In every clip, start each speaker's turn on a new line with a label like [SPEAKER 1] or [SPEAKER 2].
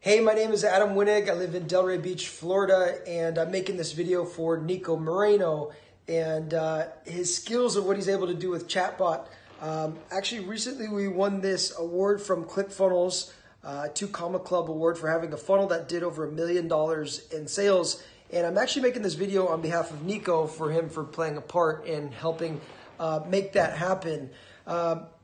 [SPEAKER 1] Hey, my name is Adam Wenig. I live in Delray Beach, Florida, and I'm making this video for Nico Moreno and his skills of what he's able to do with chatbot. Actually, recently we won this award from ClickFunnels, 2 Comma Club award for having a funnel that did over $1 million in sales. And I'm actually making this video on behalf of Nico for playing a part in helping make that happen.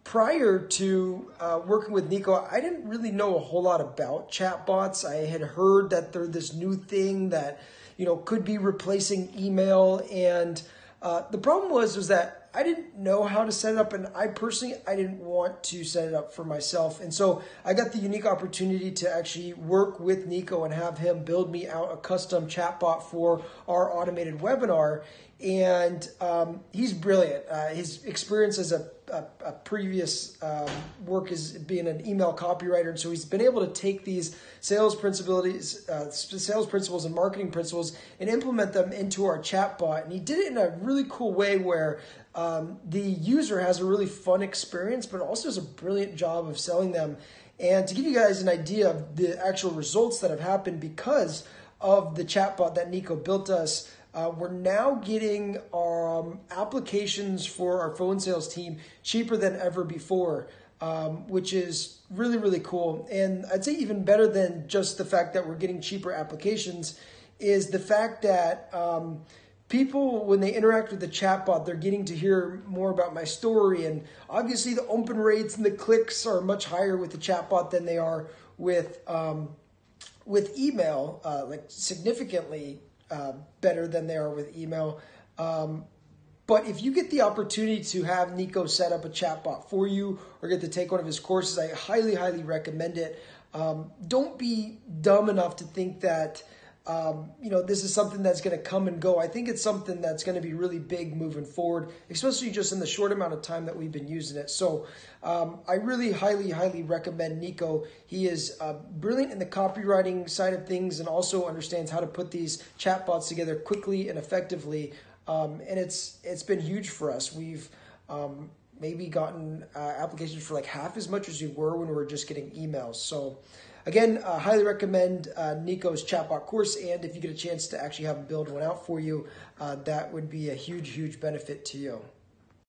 [SPEAKER 1] Prior to working with Nico, I didn't really know a whole lot about chatbots. I had heard that they're this new thing that, could be replacing email. And the problem was that I didn't know how to set it up. And I didn't want to set it up for myself. And so I got the unique opportunity to actually work with Nico and have him build me out a custom chatbot for our automated webinar. And he's brilliant. His experience as a previous work is being an email copywriter, and so he's been able to take these sales principles and marketing principles and implement them into our chatbot. And he did it in a really cool way where the user has a really fun experience, but also does a brilliant job of selling them. And to give you guys an idea of the actual results that have happened because of the chatbot that Nico built us, we're now getting applications for our phone sales team cheaper than ever before, which is really, really cool. And I'd say even better than just the fact that we're getting cheaper applications is the fact that people, when they interact with the chatbot, they're getting to hear more about my story. And obviously the open rates and the clicks are much higher with the chatbot than they are with email, like significantly better than they are with email. But if you get the opportunity to have Nico set up a chatbot for you or get to take one of his courses, I highly, highly recommend it. Don't be dumb enough to think that this is something that's going to come and go. I think it's something that's going to be really big moving forward, especially just in the short amount of time that we've been using it. So I really highly, highly recommend Nico. He is brilliant in the copywriting side of things and also understands how to put these chatbots together quickly and effectively. And it's been huge for us. We've maybe gotten applications for like half as much as we were when we were just getting emails. So again, highly recommend Nico's chatbot course. And if you get a chance to actually have him build one out for you, that would be a huge, huge benefit to you.